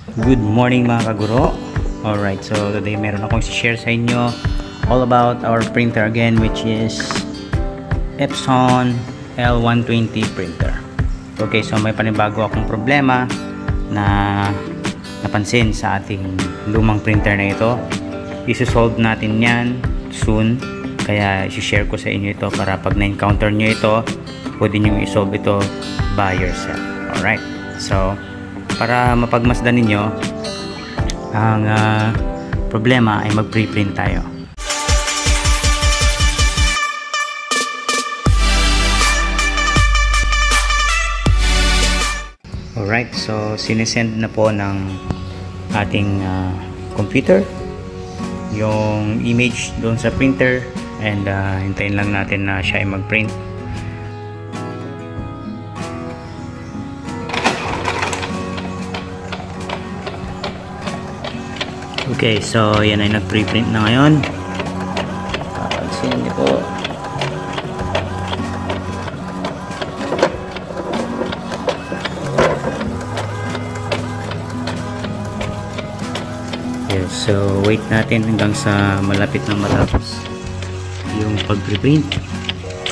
Good morning mga kaguro. Alright, so today meron akong share sa inyo all about our printer again, which is Epson L120 printer. Okay, so may panibago akong problema na napansin sa ating lumang printer na ito. Isi-solve natin yan soon, kaya isi-share ko sa inyo ito para pag na-encounter nyo ito, pwede nyo i-solve ito by yourself. Alright, so para mapagmasdan ninyo ang problema ay mag-preprint tayo. Alright, so sinesend na po ng ating computer yung image doon sa printer, and hintayin lang natin na siya ay mag-print. Okay, so yan ay nag-preprint na ngayon. Papansin niyo po. Okay, so wait natin hanggang sa malapit na matapos yung pag-preprint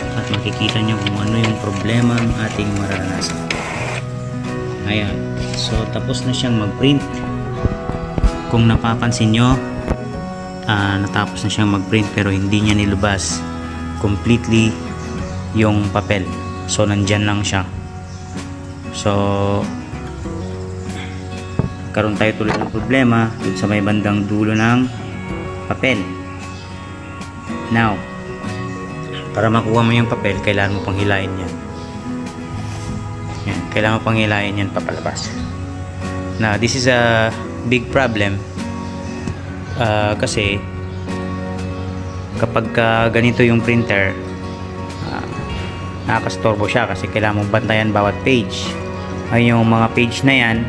at makikita niyo kung ano yung problema ng ating mararanasan. Ayan, so tapos na siyang mag-print. Kung napapansin nyo, natapos na siyang mag-print pero hindi niya nilabas completely yung papel. So nandyan lang siya. So karoon tayo tuloy ng problema dun sa may bandang dulo ng papel. Now, para makuha mo yung papel, kailangan mo pang hilain yan. Yan, kailangan mo pang hilain yan papalabas. Now, this is a big problem kasi kapag ganito yung printer, nakakastorbo siya kasi kailangan mong bantayan bawat page. Ay yung mga page na yan,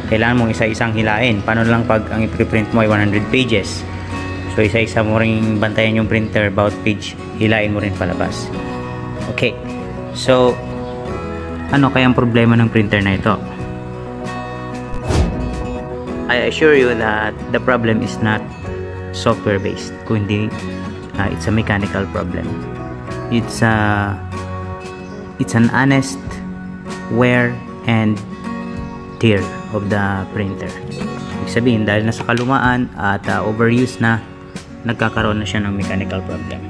kailangan mong isa-isang hilain. Paano lang pag ang i-print mo ay 100 pages? So isa-isa mo ring bantayan yung printer, bawat page hilain mo rin palabas. Okay, so ano kaya ang problema ng printer na ito? I assure you that the problem is not software based, kundi it's a mechanical problem. It's an honest wear and tear of the printer. Ibig sabihin, dahil nasa kalumaan at overuse na, nagkakaroon na siya ng mechanical problem.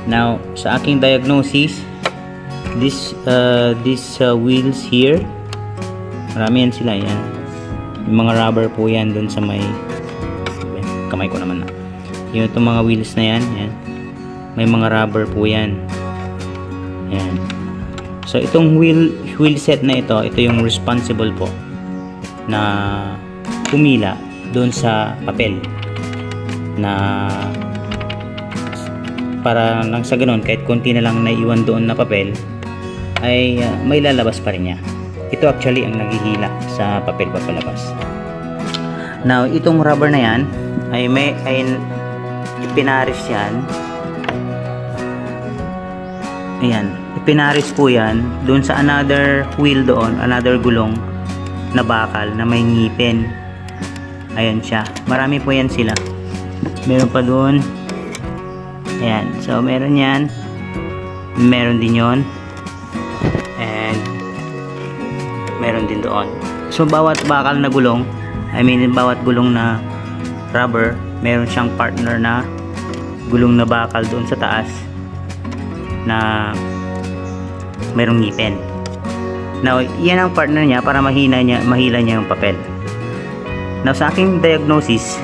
Now, sa aking diagnosis, this wheels here, marami yan sila, yan. Yung mga rubber po yan dun sa may kamay ko naman na. Yung itong mga wheels na yan, yan. May mga rubber po yan. Yan. So itong wheel set na ito yung responsible po na pumila dun sa papel, na para nang sa ganun kahit konti na lang naiwan doon na papel ay may lalabas pa rin niya. Ito actually ang naghihila sa papel papalabas. Now, itong rubber na yan ay ipinaris yan. Ayan, ipinaris po yan doon sa another wheel doon, another gulong na bakal na may ngipin. Ayan siya. Marami po yan sila. Meron pa doon. Ayan, so meron yan. Meron din yon. Meron din doon. So bawat bakal na gulong, bawat gulong na rubber, meron siyang partner na gulong na bakal doon sa taas na merong ngipin. Now, yan ang partner niya para mahila niya yung papel. Now, sa aking diagnosis,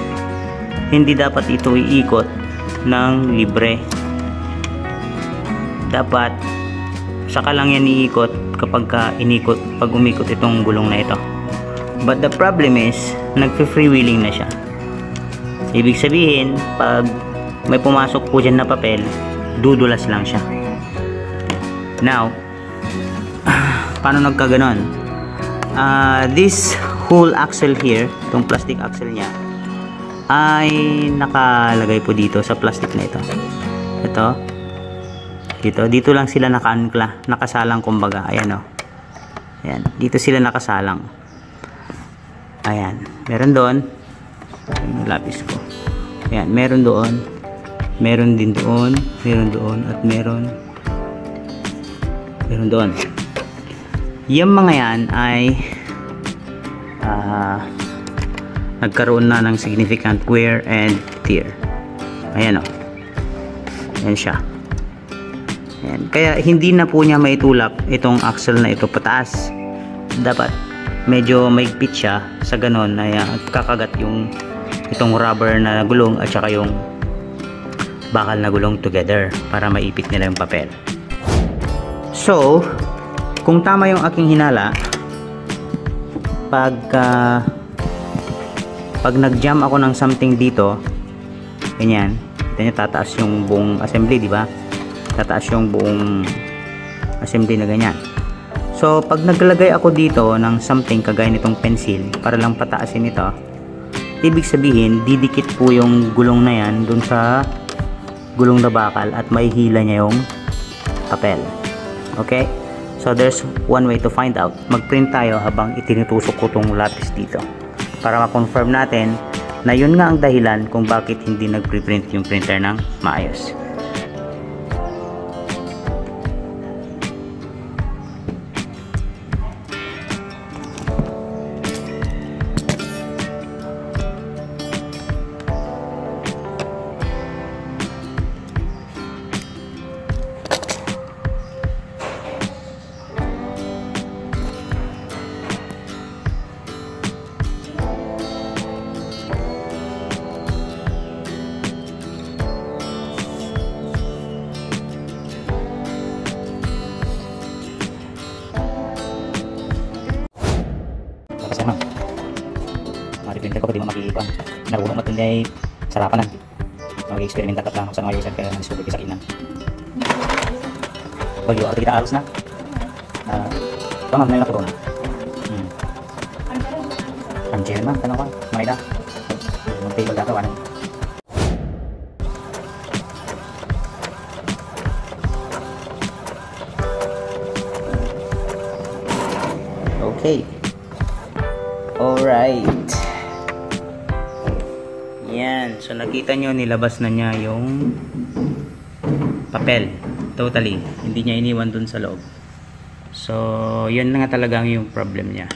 hindi dapat ito iikot ng libre. Dapat saka lang yan iikot kapag umikot itong gulong na ito. But the problem is, nagpe-freewheeling na siya. Ibig sabihin, pag may pumasok po dyan na papel, dudulas lang siya. Now, paano nagkaganon? This whole axle here, itong plastic axle niya, ay nakalagay po dito sa plastic na ito. Dito lang sila nakasalang kumbaga. Ayan o. Ayan, dito sila nakasalang. Ayan, meron doon. Yung lapis ko. Ayan, meron doon. Meron din doon. Meron doon. At meron doon. Yung mga yan ay nagkaroon na ng significant wear and tear. Ayan o. Ayan siya. Ayan. Kaya hindi na po niya maitulak itong axle na ito pataas. Dapat medyo maigpit siya, sa ganon ay kakagat yung itong rubber na gulong at saka yung bakal na gulong together para maipit nila yung papel. So kung tama yung aking hinala, pag nag-jam ako ng something dito, ganyan, kita nyo, tataas yung buong assembly, di ba? Tataas yung buong assembly na ganyan. So pag naglagay ako dito ng something kagaya nitong pencil para lang pataasin ito, ibig sabihin didikit po yung gulong na yan dun sa gulong na bakal at may hila niya yung papel. Okay? So there's one way to find out. Mag-print tayo habang itinutusok ko tong lapis dito para ma-confirm natin na yun nga ang dahilan kung bakit hindi nag-preprint yung printer ng maayos. Kasi ano, printer ko pwede mo makikita naruno mo ito ay sarapan na mag-experiment at lang sa mga user kaya nanisubig sa inan bagyo ako kita aros na pamag na yung nakuruna ang chair man, tanong ko makita mag-table data wanan. Okay. Alright. Yan. So nakita nyo nilabas na niya yung papel. Totally. Hindi niya iniwan dun sa loob. So yun na nga talagang yung problem niya.